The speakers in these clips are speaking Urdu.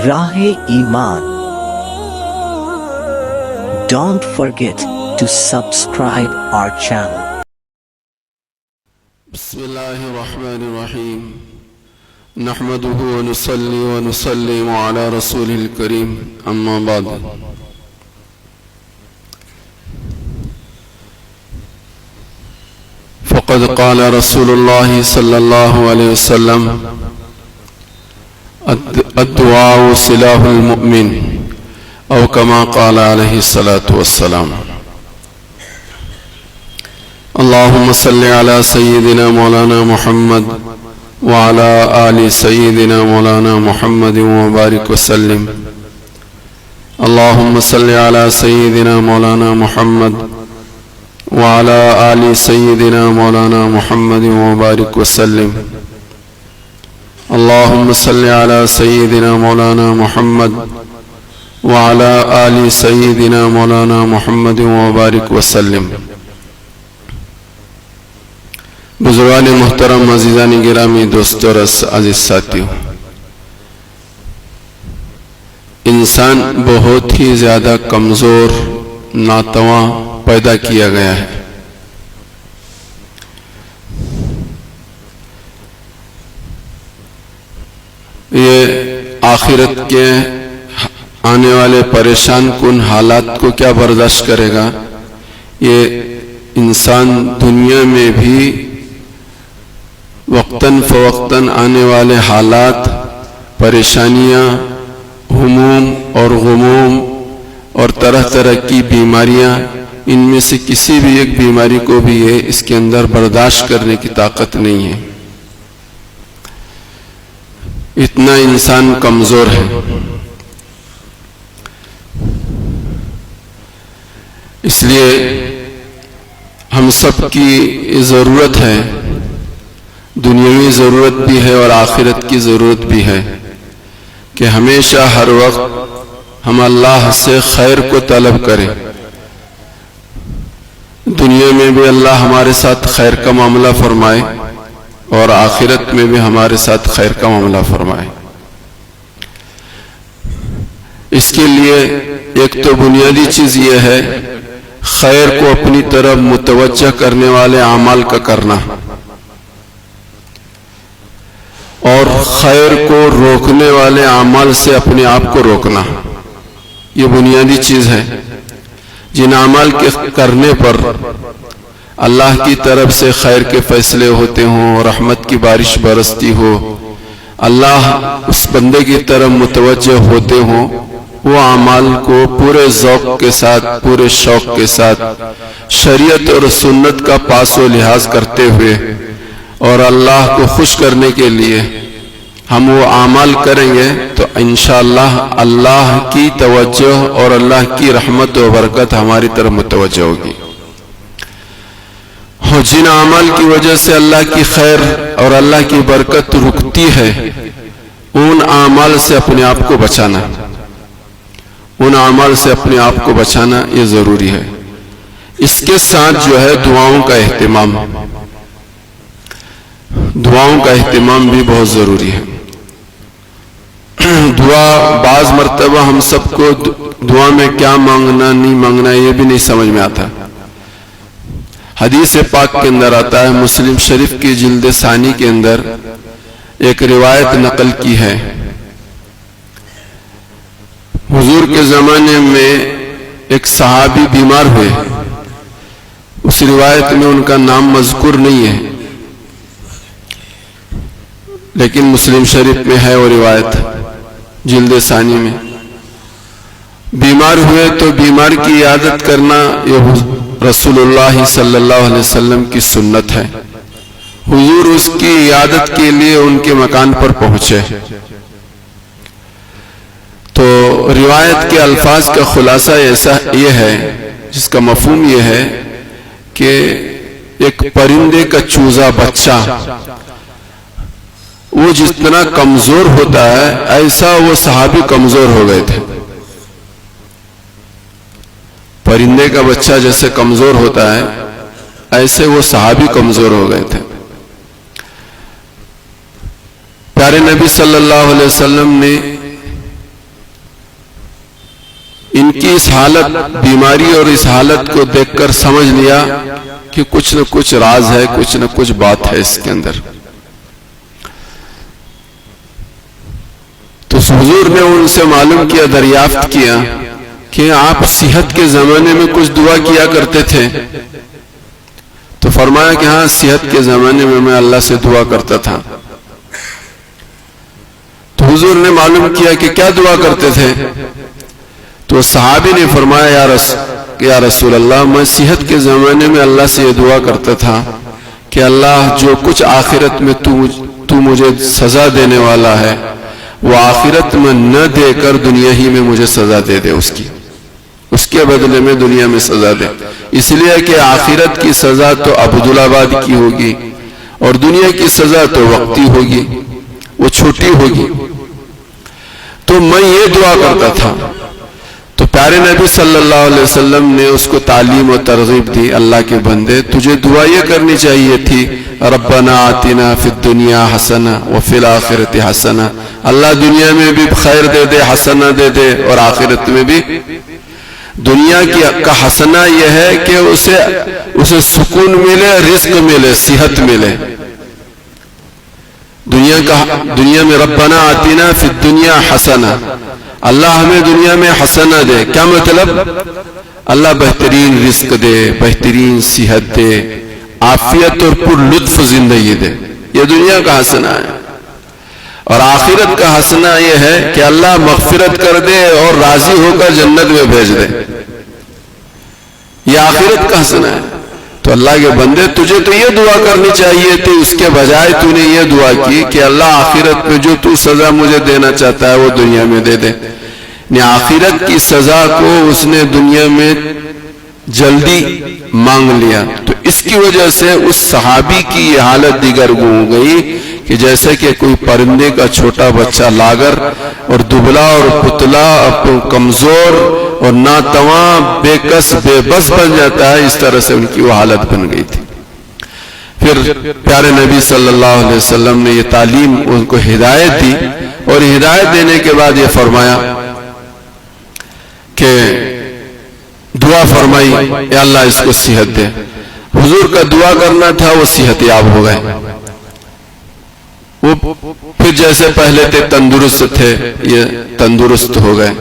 Rahe-e-Iman. Don't forget to subscribe our channel. بسم الله الرحمن الرحيم نحمده ونصلي ونسلم على رسوله الكريم أما بعد فقد قال رسول الله صلى الله عليه وسلم الدعاء سلاح المؤمن أو كما قال عليه الصلاة والسلام اللهم صل على سيدنا مولانا محمد وعلى آل سيدنا مولانا محمد وبارك وسلم اللهم صل على سيدنا مولانا محمد وعلى آل سيدنا مولانا محمد وبارك وسلم اللهم صل على سيدنا مولانا محمد وعلى آل سيدنا مولانا محمد وبارك وسلم بزرگان محترم عزیزان گرامی دوستو اور عزیز ساتھیو، انسان بہت ہی زیادہ کمزور ناتواں پیدا کیا گیا ہے۔ یہ آخرت کے آنے والے پریشان کن حالات کو کیا برداشت کرے گا؟ یہ انسان دنیا میں بھی وقتاً فوقتاً آنے والے حالات، پریشانیاں، ہموم اور غموم اور طرح طرح کی بیماریاں، ان میں سے کسی بھی ایک بیماری کو بھی یہ اس کے اندر برداشت کرنے کی طاقت نہیں ہے۔ اتنا انسان کمزور ہے۔ اس لیے ہم سب کی ضرورت ہے، دنیاوی ضرورت بھی ہے اور آخرت کی ضرورت بھی ہے کہ ہمیشہ ہر وقت ہم اللہ سے خیر کو طلب کریں۔ دنیا میں بھی اللہ ہمارے ساتھ خیر کا معاملہ فرمائے اور آخرت میں بھی ہمارے ساتھ خیر کا معاملہ فرمائے۔ اس کے لیے ایک تو بنیادی چیز یہ ہے خیر کو اپنی طرف متوجہ کرنے والے اعمال کا کرنا، اور خیر کو روکنے والے اعمال سے اپنے آپ کو روکنا۔ یہ بنیادی چیز ہے۔ جن اعمال کے کرنے پر اللہ کی طرف سے خیر کے فیصلے ہوتے ہوں، رحمت کی بارش برستی ہو، اللہ اس بندے کی طرف متوجہ ہوتے ہوں، وہ اعمال کو پورے ذوق کے ساتھ، پورے شوق کے ساتھ، شریعت اور سنت کا پاس و لحاظ کرتے ہوئے اور اللہ کو خوش کرنے کے لیے ہم وہ اعمال کریں گے تو انشاءاللہ اللہ کی توجہ اور اللہ کی رحمت و برکت ہماری طرف متوجہ ہوگی۔ اور جن اعمال کی وجہ سے اللہ کی خیر اور اللہ کی برکت رکتی ہے، ان اعمال سے اپنے آپ کو بچانا، ان اعمال سے اپنے آپ کو بچانا یہ ضروری ہے۔ اس کے ساتھ جو ہے دعاؤں کا اہتمام، دعاؤں کا اہتمام بھی بہت ضروری ہے۔ دعا بعض مرتبہ ہم سب کو دعا میں کیا مانگنا نہیں مانگنا یہ بھی نہیں سمجھ میں آتا۔ حدیث پاک کے اندر آتا ہے، مسلم شریف کی جلد ثانی کے اندر ایک روایت نقل کی ہے۔ حضور کے زمانے میں ایک صحابی بیمار ہوئے، اس روایت میں ان کا نام مذکور نہیں ہے، لیکن مسلم شریف میں ہے وہ روایت جلد ثانی میں۔ بیمار ہوئے تو بیمار کی عیادت کرنا یہ رسول اللہ صلی اللہ علیہ وسلم کی سنت ہے۔ حضور اس کی عیادت کے لیے ان کے مکان پر پہنچے تو روایت کے الفاظ کا خلاصہ ایسا یہ ہے، جس کا مفہوم یہ ہے کہ ایک پرندے کا چوزا بچہ وہ جتنا کمزور ہوتا ہے ایسا وہ صحابی کمزور ہو گئے تھے۔ پرندے کا بچہ جیسے کمزور ہوتا ہے ایسے وہ صحابی کمزور ہو گئے تھے۔ پیارے نبی صلی اللہ علیہ وسلم نے ان کی اس حالت، بیماری اور اس حالت کو دیکھ کر سمجھ لیا کہ کچھ نہ کچھ راز ہے، کچھ نہ کچھ بات ہے اس کے اندر. تو حضور نے ان سے معلوم کیا، دریافت کیا کہ آپ صحت کے زمانے میں کچھ دعا کیا کرتے تھے. تو فرمایا کہ ہاں، صحت کے زمانے میں اللہ سے دعا کرتا تھا. تو حضور نے معلوم کیا کہ کیا دعا کرتے تھے. تو صحابی نے فرمایا، یا رسول اللہ، میں صحت کے زمانے میں اللہ سے یہ دعا کرتا تھا کہ اللہ، جو کچھ آخرت میں تو مجھے سزا دینے والا ہے وہ آخرت میں نہ دے کر دنیا ہی میں مجھے سزا دے دے، اس کے بدلے میں دنیا میں سزا دے. اس لیے کہ آخرت کی سزا تو عبدالآباد کی ہوگی اور دنیا کی سزا تو وقتی ہوگی، وہ چھوٹی ہوگی. تو میں یہ دعا کرتا تھا. تو پیارے نبی صلی اللہ علیہ وسلم نے اس کو تعلیم و ترغیب دی، اللہ کے بندے، تجھے دعا یہ کرنی چاہیے تھی، ربنا آتنا فی الدنیا حسنہ وفی الآخرۃ حسنہ. اللہ دنیا میں بھی خیر دے دے، حسنہ دے دے، اور آخرت میں بھی. دنیا کا حسنہ یہ ہے کہ اسے سکون ملے، رزق ملے، صحت ملے. دنیا میں ربنا آتنا فی الدنیا حسنہ، اللہ ہمیں دنیا میں حسنہ دے. کیا مطلب؟ اللہ بہترین رزق دے، بہترین صحت دے، عافیت اور پر لطف زندگی دے. یہ دنیا کا حسنہ ہے. اور آخرت کا حسنہ یہ ہے کہ اللہ مغفرت کر دے اور راضی ہو کر جنت میں بھیج دے. یہ آخرت کا حسنہ ہے. تو اللہ کے بندے، تجھے تو یہ دعا کرنی چاہیے تھی، اس کے بجائے تو نے یہ دعا کی کہ اللہ آخرت میں جو تو سزا مجھے دینا چاہتا ہے وہ دنیا میں دے دے. آخرت کی سزا کو اس نے دنیا میں جلدی مانگ لیا. تو اس کی وجہ سے اس صحابی کی یہ حالت دیگر ہو گئی کہ جیسے کہ کوئی پرندے کا چھوٹا بچہ لاغر اور دبلا اور پتلا، کمزور اور ناتواں، بے کس بے بس بن جاتا ہے. اس طرح سے ان کی وہ حالت بن گئی تھی. پھر پیارے نبی صلی اللہ علیہ وسلم نے یہ تعلیم ان کو ہدایت دی، اور ہدایت دینے کے بعد یہ فرمایا کہ دعا فرمائی، اے اللہ اس کو صحت دے. حضور کا دعا کرنا تھا، وہ صحت یاب ہو گئے. وہ پھر جیسے پہلے تھے تندرست تھے، یہ تندرست ہو گئے.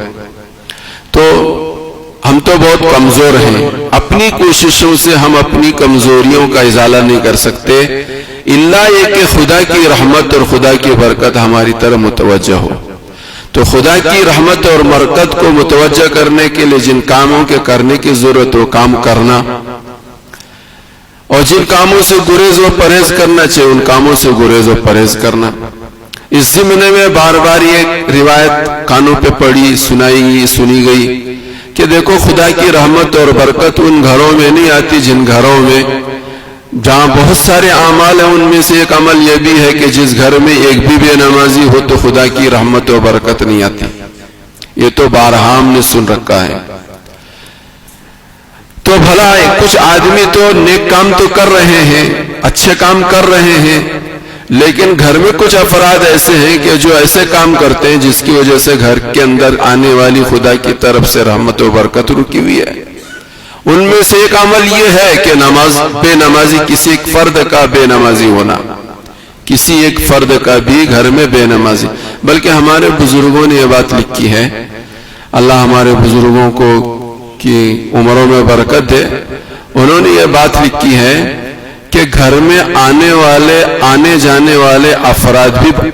تو ہم تو بہت کمزور ہیں، اپنی کوششوں سے ہم اپنی کمزوریوں کا ازالہ نہیں کر سکتے، الا یہ کہ خدا کی رحمت اور خدا کی برکت ہماری طرف متوجہ ہو. تو خدا کی رحمت اور برکت کو متوجہ کرنے کے لیے جن کاموں کے کرنے کی ضرورت ہو کام کرنا، اور جن کاموں سے گریز و پرہیز کرنا چاہیے ان کاموں سے گریز و پرہیز کرنا. اس ضمن میں بار بار یہ روایت کانوں پہ پڑی، سنی گئی کہ دیکھو، خدا کی رحمت اور برکت ان گھروں میں نہیں آتی جن گھروں میں جہاں بہت سارے اعمال ہیں. ان میں سے ایک عمل یہ بھی ہے کہ جس گھر میں ایک بھی بے نمازی ہو تو خدا کی رحمت و برکت نہیں آتی. یہ تو بارہا ہم نے سن رکھا ہے. تو بھلا کچھ آدمی تو نیک کام تو کر رہے ہیں، اچھے کام کر رہے ہیں، لیکن گھر میں کچھ افراد ایسے ہیں کہ جو ایسے کام کرتے ہیں جس کی وجہ سے گھر کے اندر آنے والی خدا کی طرف سے رحمت و برکت رکی ہوئی ہے. ان میں سے ایک عمل یہ ہے کہ بے نمازی، کسی ایک فرد کا بے نمازی ہونا، کسی ایک فرد کا بھی گھر میں بے نمازی. بلکہ ہمارے بزرگوں نے یہ بات لکھی ہے، اللہ ہمارے بزرگوں کو کی عمروں میں برکت دے، انہوں نے یہ بات لکھی ہے کہ گھر میں آنے جانے والے افراد بھی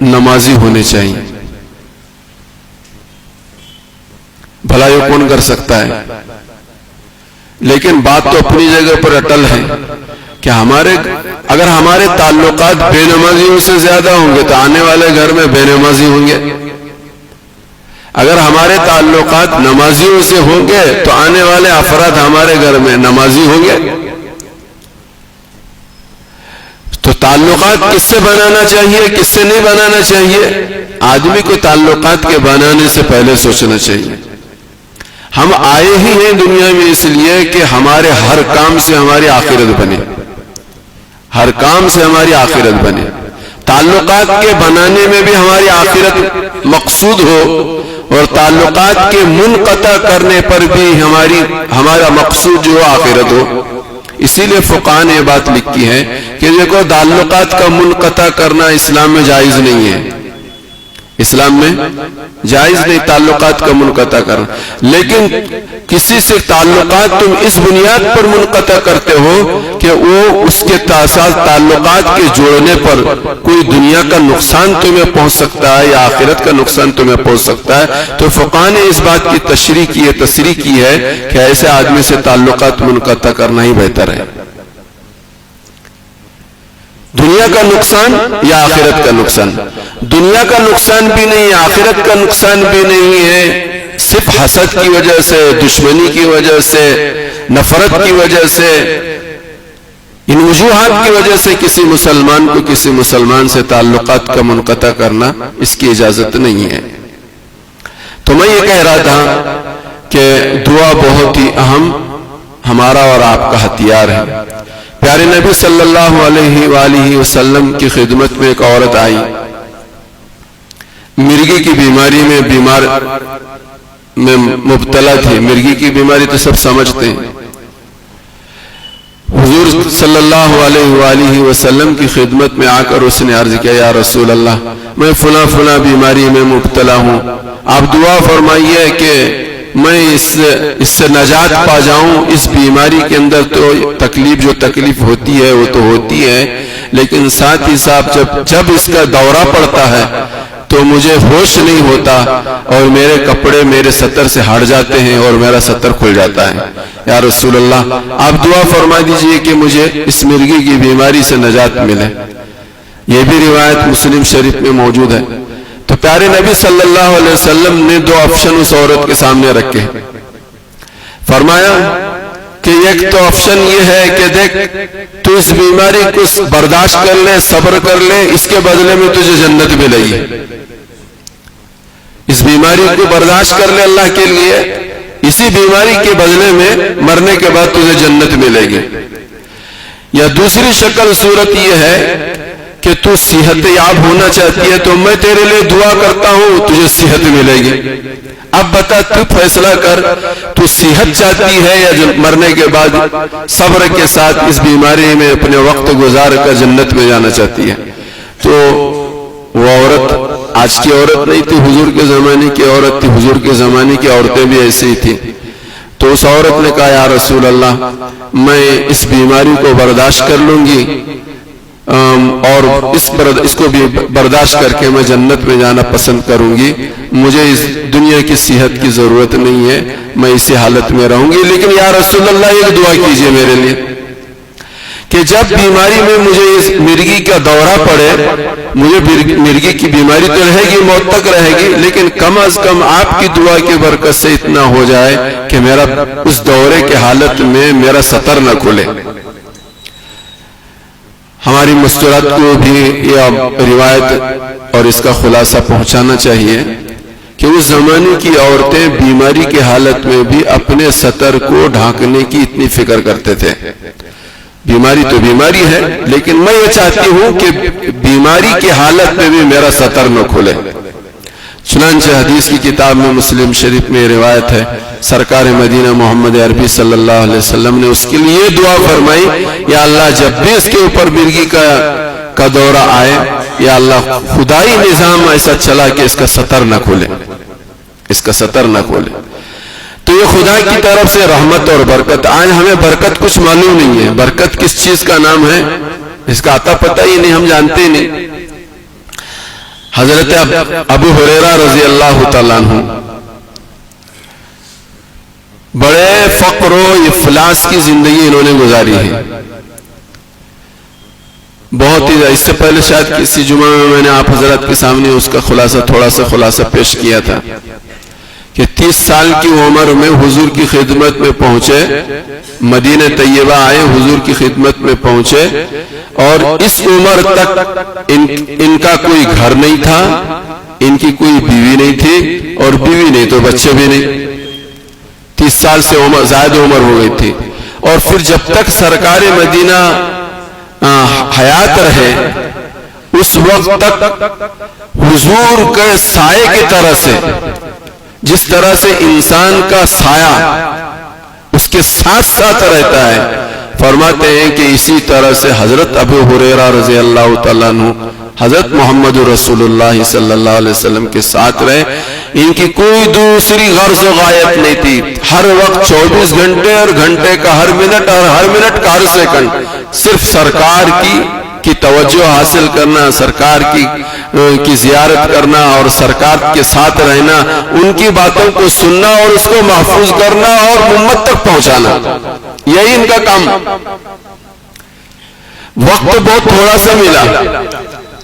نمازی ہونے چاہیے. بھلا یہ کون کر سکتا ہے؟ لیکن بات تو اپنی جگہ پر اٹل ہے کہ اگر ہمارے تعلقات بے نمازیوں سے زیادہ ہوں گے تو آنے والے گھر میں بے نمازی ہوں گے. اگر ہمارے تعلقات نمازیوں سے ہوں گے تو آنے والے افراد ہمارے گھر میں نمازی ہوں گے. تو تعلقات کس سے بنانا چاہیے، کس سے نہیں بنانا چاہیے؟ آدمی کو تعلقات کے بنانے سے پہلے سوچنا چاہیے. ہم آئے ہی ہیں دنیا میں اس لیے کہ ہمارے ہر کام سے ہماری آخرت بنے، ہر کام سے ہماری آخرت بنے. تعلقات کے بنانے میں بھی ہماری آخرت مقصود ہو اور تعلقات کے منقطع کرنے پر بھی ہمارا مقصود جو آخرت ہو. اسی لیے فقہاء نے یہ بات لکھی ہے کہ دیکھو تعلقات کا منقطع کرنا اسلام میں جائز نہیں ہے. اسلام میں جائز نہیں تعلقات کا منقطع کرنا، لیکن کسی سے تعلقات تم اس بنیاد پر منقطع کرتے ہو کہ وہ اس کے ساتھ تعلقات کے جوڑنے پر کوئی دنیا کا نقصان تمہیں پہنچ سکتا ہے یا آخرت کا نقصان تمہیں پہنچ سکتا ہے، تو فقہاء نے اس بات کی تصریح کی ہے کہ ایسے آدمی سے تعلقات منقطع کرنا ہی بہتر ہے. دنیا کا نقصان یا آخرت کا نقصان؟ دنیا کا نقصان بھی نہیں، آخرت کا نقصان بھی نہیں ہے. صرف حسد کی وجہ سے، دشمنی کی وجہ سے، نفرت کی وجہ سے، ان وجوہات کی وجہ سے کسی مسلمان کو کسی مسلمان سے تعلقات کا منقطع کرنا اس کی اجازت نہیں ہے. تو میں یہ کہہ رہا تھا کہ دعا بہت ہی اہم ہمارا اور آپ کا ہتھیار ہے. پیارے نبی صلی اللہ علیہ وآلہ وسلم کی خدمت میں ایک عورت آئی، مرگی کی بیماری میں مبتلا تھی. مرگی کی بیماری تو سب سمجھتے ہیں. حضور صلی اللہ علیہ وآلہ وسلم کی خدمت میں آ کر اس نے عرض کیا، یا رسول اللہ میں فلاں بیماری میں مبتلا ہوں، آپ دعا فرمائیے کہ میں اس سے نجات پا جاؤں. اس بیماری کے اندر تو تکلیف ہوتی ہے وہ تو ہوتی ہے، لیکن ساتھ ہی ساتھ جب اس کا دورہ پڑتا ہے تو مجھے ہوش نہیں ہوتا اور میرے کپڑے میرے سطر سے ہٹ جاتے ہیں اور میرا سطر کھل جاتا ہے. یا رسول اللہ آپ دعا فرما دیجئے کہ مجھے اس مرگی کی بیماری سے نجات ملے. یہ بھی روایت مسلم شریف میں موجود ہے. تو پیارے نبی صلی اللہ علیہ وسلم نے دو آپشن اس عورت کے سامنے رکھے. فرمایا کہ ایک تو آپشن یہ ہے کہ دیکھ تو اس بیماری کو برداشت کر لے، صبر کر لے، اس کے بدلے میں تجھے جنت ملے گی. اس بیماری کو برداشت کر لے اللہ کے لیے، اسی بیماری کے بدلے میں مرنے کے بعد تجھے جنت ملے گی. یا دوسری شکل صورت یہ ہے کہ تو صحت یاب ہونا چاہتی ہے تو میں تیرے لیے دعا کرتا ہوں تجھے صحت ملے گی. اب بتا تو فیصلہ کر، تو صحت چاہتی ہے یا مرنے کے بعد صبر کے ساتھ اس بیماری میں اپنے وقت گزار کر جنت میں جانا چاہتی ہے. تو وہ عورت آج کی عورت نہیں تھی، حضور کے زمانے کی عورت تھی. حضور کے زمانے کی عورتیں بھی ایسی ہی تھیں. تو اس عورت نے کہا، یا رسول اللہ میں اس بیماری کو برداشت کر لوں گی اور اس کو بھی برداشت کر کے میں جنت میں جانا پسند کروں گی. مجھے اس دنیا کی صحت کی ضرورت نہیں ہے، میں اسی حالت میں رہوں گی. لیکن یا رسول اللہ ایک دعا کیجئے میرے لیے کہ جب بیماری میں مجھے اس مرگی کا دورہ پڑے، مجھے مرگی کی بیماری تو رہے گی، موت تک رہے گی، لیکن کم از کم آپ کی دعا کی برکت سے اتنا ہو جائے کہ میرا اس دورے کے حالت میں میرا سطر نہ کھلے. ہماری مستورات کو بھی یہ روایت اور اس کا خلاصہ پہنچانا چاہیے کہ اس زمانے کی عورتیں بیماری کی حالت میں بھی اپنے سطر کو ڈھانکنے کی اتنی فکر کرتے تھے. بیماری تو بیماری ہے، لیکن میں یہ چاہتی ہوں کہ بیماری کی حالت میں بھی میرا سطر نہ کھلے. چنانچہ حدیث کی کتاب میں مسلم شریف میں روایت ہے، سرکار مدینہ محمد عربی صلی اللہ علیہ وسلم نے اس کے لیے دعا فرمائی، یا اللہ جب بھی اس کے اوپر مرگی کا دورہ آئے، یا اللہ خدائی نظام ایسا چلا کہ اس کا سطر نہ کھولے، اس کا سطر نہ کھولے. تو یہ خدا کی طرف سے رحمت اور برکت. آج ہمیں برکت کچھ معلوم نہیں ہے، برکت کس چیز کا نام ہے اس کا عطا پتہ ہی نہیں، ہم جانتے ہی نہیں. حضرت ابو ہریرہ رضی اللہ تعالیٰ عنہ بڑے فقر و افلاس کی زندگی انہوں نے گزاری ہے. بہت ہی، اس سے پہلے شاید کسی جمعہ میں نے آپ حضرات کے سامنے اس کا تھوڑا سا خلاصہ پیش کیا تھا کہ 30 سال کی عمر میں حضور کی خدمت میں پہنچے، مدینہ طیبہ آئے، حضور کی خدمت میں پہنچے، اور اس عمر تک ان کا کوئی گھر نہیں تھا، ان کی کوئی بیوی نہیں تھی، اور بیوی نہیں تو بچے بھی نہیں. 30 سال سے زائد عمر ہو گئی تھی. اور پھر جب تک سرکار مدینہ حیات رہے اس وقت تک حضور کے سائے کی طرح سے، جس طرح سے انسان کا سایہ اس کے ساتھ ساتھ رہتا ہے، فرماتے ہیں کہ اسی طرح سے حضرت ابو ہریرہ رضی اللہ تعالیٰ عنہ حضرت محمد رسول اللہ صلی اللہ علیہ وسلم کے ساتھ رہے. ان کی کوئی دوسری غرض و غایت نہیں تھی. ہر وقت 24 گھنٹے اور گھنٹے کا ہر منٹ اور ہر منٹ کا ہر سیکنڈ صرف سرکار کی توجہ حاصل کرنا، سرکار کی زیارت کرنا اور سرکار کے ساتھ رہنا، ان کی باتوں کو سننا اور اس کو محفوظ کرنا اور امت تک پہنچانا، یہی ان کا کام. وقت بہت تھوڑا سا ملا،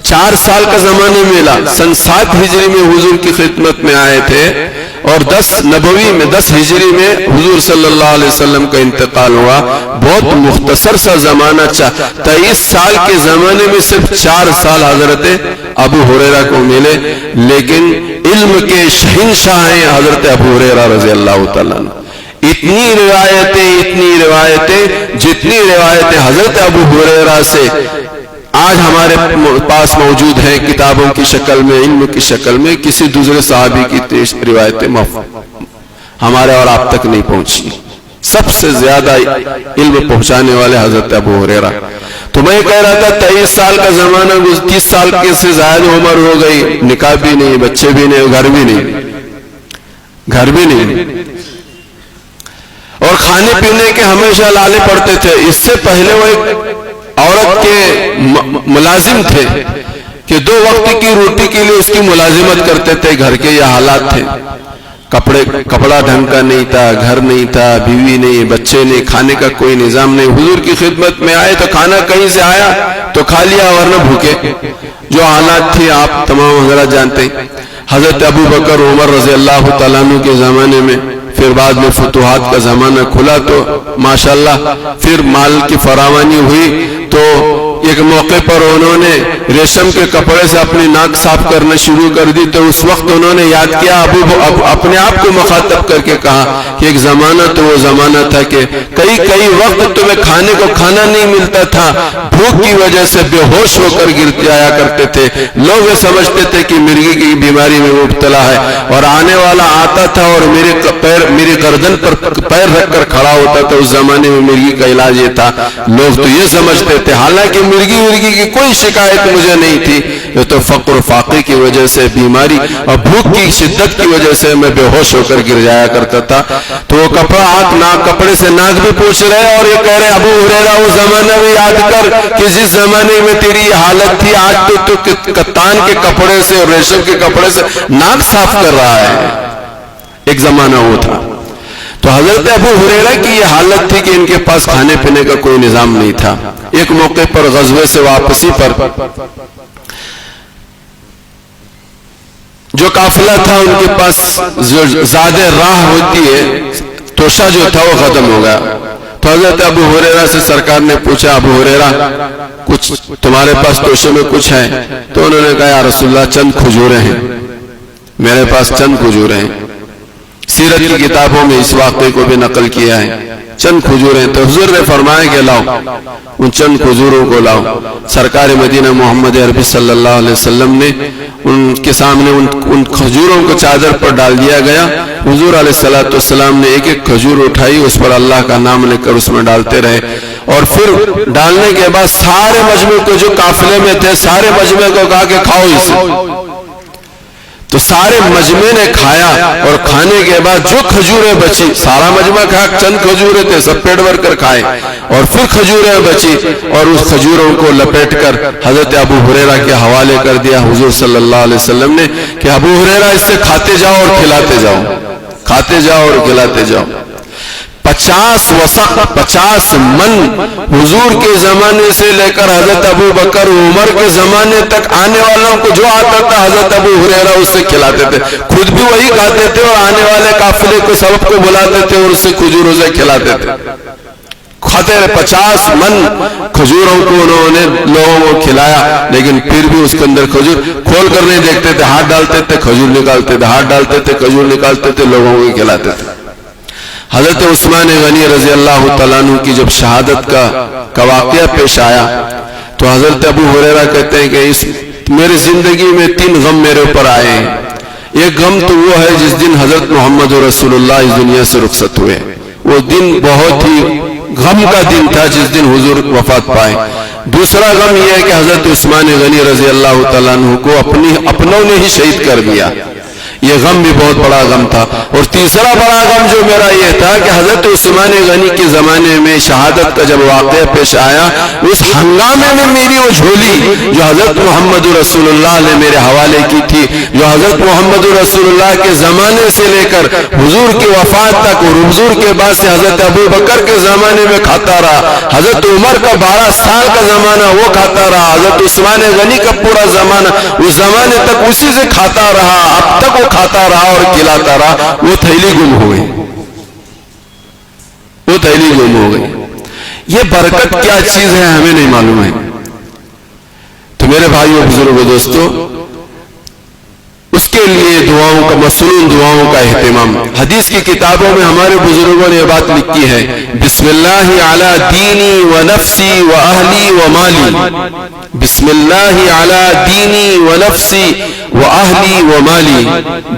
4 سال کا زمانے ملا. سن 7 ہجری میں حضور کی خدمت میں آئے تھے اور 10 نبوی میں 10 ہجری میں حضور صلی اللہ علیہ وسلم کا انتقال ہوا. بہت مختصر سا زمانہ 23 سال کے زمانے میں صرف 4 سال حضرت ابو ہریرہ کو ملے، لیکن علم کے شہنشاہ ہیں حضرت ابو ہریرہ رضی اللہ تعالیٰ عنہ. اتنی روایتیں جتنی روایتیں حضرت ابو ہریرہ سے آج ہمارے پاس موجود ہیں کتابوں کی شکل میں، علم کی شکل میں، کسی دوسرے صحابی کی روایتیں ہمارے اور آپ تک نہیں پہنچی. سب سے زیادہ علم پہنچانے والے حضرت ابو ہریرہ. تو میں کہہ رہا تھا 23 سال کا زمانہ، 30 سال کے سے زائد عمر ہو گئی، نکاح بھی نہیں، بچے بھی نہیں، گھر بھی نہیں، اور کھانے پینے کے ہمیشہ لالے پڑتے تھے. اس سے پہلے وہ ایک عورت کے ملازم تھے کہ 2 وقت کی روٹی کے لیے اس کی ملازمت کرتے تھے. گھر کے یہ حالات تھے، کپڑا ڈھنگ کا نہیں تھا، گھر نہیں تھا، بیوی نہیں، بچے نہیں، کھانے کا کوئی نظام نہیں. حضور کی خدمت میں آئے تو کھانا کہیں سے آیا تو کھا لیا ورنہ بھوکے. جو حالات تھی آپ تمام حضرات جانتے ہیں. حضرت ابو بکر عمر رضی اللہ تعالیٰ عنہ کے زمانے میں، پھر بعد میں فتوحات کا زمانہ کھلا تو ماشاءاللہ پھر مال کی فراوانی ہوئی. تو ایک موقع پر انہوں نے ریشم کے کپڑے سے اپنی ناک صاف کرنا شروع کر دی. تو اس وقت انہوں نے یاد کیا، اپنے آپ کو مخاطب کر کے کہا کہ ایک زمانہ تو وہ زمانہ تھا کہ کئی وقت تمہیں کھانے کو کھانا نہیں ملتا تھا، بھوک کی وجہ سے بے ہوش ہو کر گر جایا کرتے تھے. لوگ سمجھتے تھے کہ مرغی کی بیماری میں مبتلا ہے، اور آنے والا آتا تھا اور میری گردن پر پیر رکھ کر کھڑا ہوتا تھا. اس زمانے میں مرغی کا علاج یہ تھا. لوگ تو یہ سمجھتے تھے، حالانکہ مرغی کی کوئی شکایت مجھے نہیں تھی، یہ تو فقر و فاقے کی وجہ سے، بیماری اور بھوک کی شدت کی وجہ سے میں بے ہوش ہو کر گر جایا کرتا تھا. تو وہ کپڑے سے ناک بھی پوچھ رہے اور یہ کہہ رہے، ابو ہریرہ وہ زمانہ بھی یاد کر کہ جس زمانے میں تیری یہ حالت تھی، آج تو کتان کے کپڑے سے اور ریشم کے کپڑے سے ناک صاف کر رہا ہے. ایک زمانہ وہ تھا. تو حضرت ابو ہریرہ کی یہ حالت تھی کہ ان کے پاس کھانے پینے کا کوئی نظام نہیں تھا. ایک موقع پر غزوے سے واپسی پر جو قافلہ تھا، ان کے پاس جو زیادہ راہ ہوتی ہے، توشہ جو تھا وہ ختم ہو گیا. تو حضرت ابو ہریرہ سے سرکار نے پوچھا، ابو ہریرہ کچھ تمہارے پاس توشے میں کچھ ہے؟ تو انہوں نے کہا، یا رسول اللہ چند کھجوریں ہیں، میرے پاس چند کھجوریں ہیں. سیرت کی کتابوں میں اس واقعے کو بھی نقل کیا ہے. چند کھجوریں. تو حضور نے فرمایا کہ لاؤ، ان چند کھجوروں کو لاؤ. سرکار مدینہ محمد عربی صلی اللہ علیہ وسلم نے ان کے سامنے ان کھجوروں کو چادر پر ڈال دیا گیا. حضور علیہ السلام نے ایک کھجور اٹھائی، اس پر اللہ کا نام لے کر اس میں ڈالتے رہے، اور پھر ڈالنے کے بعد سارے مجمع کو، جو قافلے میں تھے سارے مجمع کو کہا کہ کھاؤ اسے. تو سارے مجمع نے کھایا، اور کھانے کے بعد جو کھجوریں بچی، سارا مجمع کھایا، چند کھجوریں تھے سب پیٹ بھر کر کھائے، اور پھر کھجوریں بچی اور اس کھجوروں کو لپیٹ کر حضرت ابو ہریرہ کے حوالے کر دیا حضور صلی اللہ علیہ وسلم نے کہ ابو ہریرہ اس سے کھاتے جاؤ اور کھلاتے جاؤ، کھاتے جاؤ اور کھلاتے جاؤ. 50 وسق 50 من حضور کے زمانے سے لے کر حضرت ابو بکر عمر کے زمانے تک آنے والوں کو جو آتا تھا حضرت ابو ہریرہ اس سے کھلاتے تھے. خود بھی وہی کھاتے تھے اور آنے والے قافلے کو سب کو بلاتے تھے اور اس سے کھجوروں سے کھلاتے تھے. کھاتے رہے. 50 من کھجوروں کو انہوں نے لوگوں کو کھلایا، لیکن پھر بھی اس کے اندر کھجور کھول کر نہیں دیکھتے تھے. ہاتھ ڈالتے تھے کھجور نکالتے تھے، ہاتھ ڈالتے تھے کھجور نکالتے تھے، لوگوں کو کھلاتے تھے. حضرت عثمان غنی رضی اللہ تعالیٰ عنہ کی جب شہادت کا واقعہ پیش آیا تو حضرت ابو ہریرہ کہتے ہیں کہ میری زندگی میں 3 غم میرے اوپر آئے ہیں. ایک غم تو وہ ہے جس دن حضرت محمد رسول اللہ اس دنیا سے رخصت ہوئے. وہ دن بہت ہی غم کا دن تھا جس دن حضور وفات پائے. دوسرا غم یہ ہے کہ حضرت عثمان غنی رضی اللہ تعالیٰ عنہ کو اپنوں نے ہی شہید کر دیا. یہ غم بھی بہت بڑا غم تھا. اور تیسرا بڑا غم جو میرا یہ تھا کہ حضرت عثمان غنی کے زمانے میں شہادت کا جب واقعہ پیش آیا, اس ہنگامے میں میری وہ جھولی جو حضرت محمد رسول اللہ نے میرے حوالے کی تھی, جو حضرت محمد رسول اللہ کے زمانے سے لے کر حضور کی وفات تک اور حضور کے بعد سے حضرت ابو بکر کے زمانے میں کھاتا رہا, حضرت عمر کا 12 سال کا زمانہ وہ کھاتا رہا, حضرت عثمان غنی کا پورا زمانہ اس زمانے تک اسی سے کھاتا رہا, اب تک وہ کھاتا رہا اور کھلاتا رہا. وہ تھیلی گم ہو گئی, وہ تھیلی گم ہو گئی. یہ برکت کیا چیز ہے ہمیں نہیں معلوم ہے. تو میرے بھائیوں بزرگوں دوستو, اس کے لیے دعاؤں کا مصنون دعاؤں کا اہتمام. حدیث کی کتابوں میں ہمارے بزرگوں نے یہ بات لکھی ہے, بسم اللہ علی دینی و نفسی و اہلی و مالی. بسم اللہ علی دینی و نفسی و اہلی و مالی.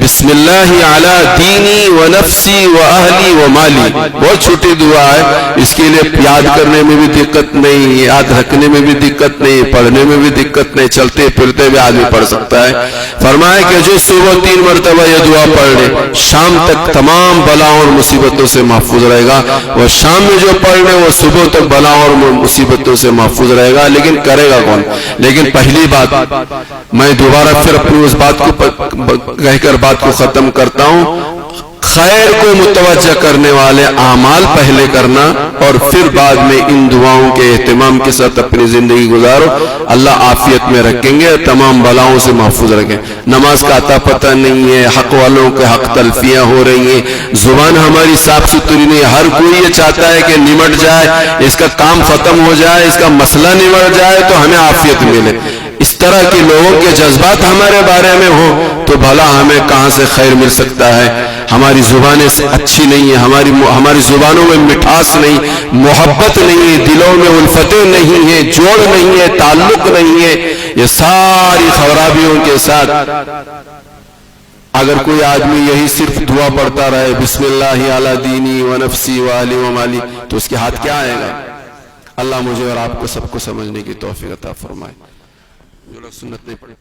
بسم اللہ علی دینی و نفسی و اہلی و مالی. بہت چھوٹی دعا ہے, اس کے لیے یاد کرنے میں بھی دقت نہیں, یاد رکھنے میں بھی دقت نہیں, پڑھنے میں بھی دقت نہیں, چلتے پھرتے بھی آدمی پڑھ سکتا ہے. فرمایا کہ جو صبح 3 مرتبہ یہ دعا پڑھ لے, شام تک تمام بلاؤں اور مصیبتوں سے محفوظ رہے گا. اور شام میں جو پڑھ لے وہ صبح تک بلاؤں اور مصیبتوں سے محفوظ رہے گا. لیکن کرے گا کون؟ لیکن پہلی بات, میں دوبارہ پھر اپنی اس بات کو کہہ کر بات کو ختم کرتا ہوں, خیر کو متوجہ کرنے والے اعمال پہلے کرنا اور پھر بعد میں ان دعاؤں کے اہتمام کے ساتھ اپنی زندگی گزارو. اللہ عافیت میں رکھیں گے, تمام بلاؤں سے محفوظ رکھیں. نماز کا عطا پتہ نہیں ہے, حق والوں کے حق تلفیاں ہو رہی ہیں, زبان ہماری صاف ستھری نہیں. ہر کوئی یہ چاہتا ہے کہ نمٹ جائے, اس کا کام ختم ہو جائے, اس کا مسئلہ نمٹ جائے تو ہمیں عافیت ملے. اس طرح کے لوگوں کے جذبات ہمارے بارے میں ہوں تو بھلا ہمیں کہاں سے خیر مل سکتا ہے. ہماری زبانیں اچھی نہیں ہیں, ہماری زبانوں میں مٹھاس نہیں, محبت نہیں ہے, دلوں میں الفتیں نہیں ہیں, جوڑ نہیں ہے, تعلق نہیں ہے. یہ ساری خرابیوں کے ساتھ اگر کوئی آدمی یہی صرف دعا پڑھتا رہے, بسم اللہ علی دینی و نفسی و اہلی و مالی, تو اس کے ہاتھ کیا آئے گا؟ اللہ مجھے اور آپ کو سب کو سمجھنے کی توفیق عطا فرمائے. جو لوگ سنت نہیں پڑھے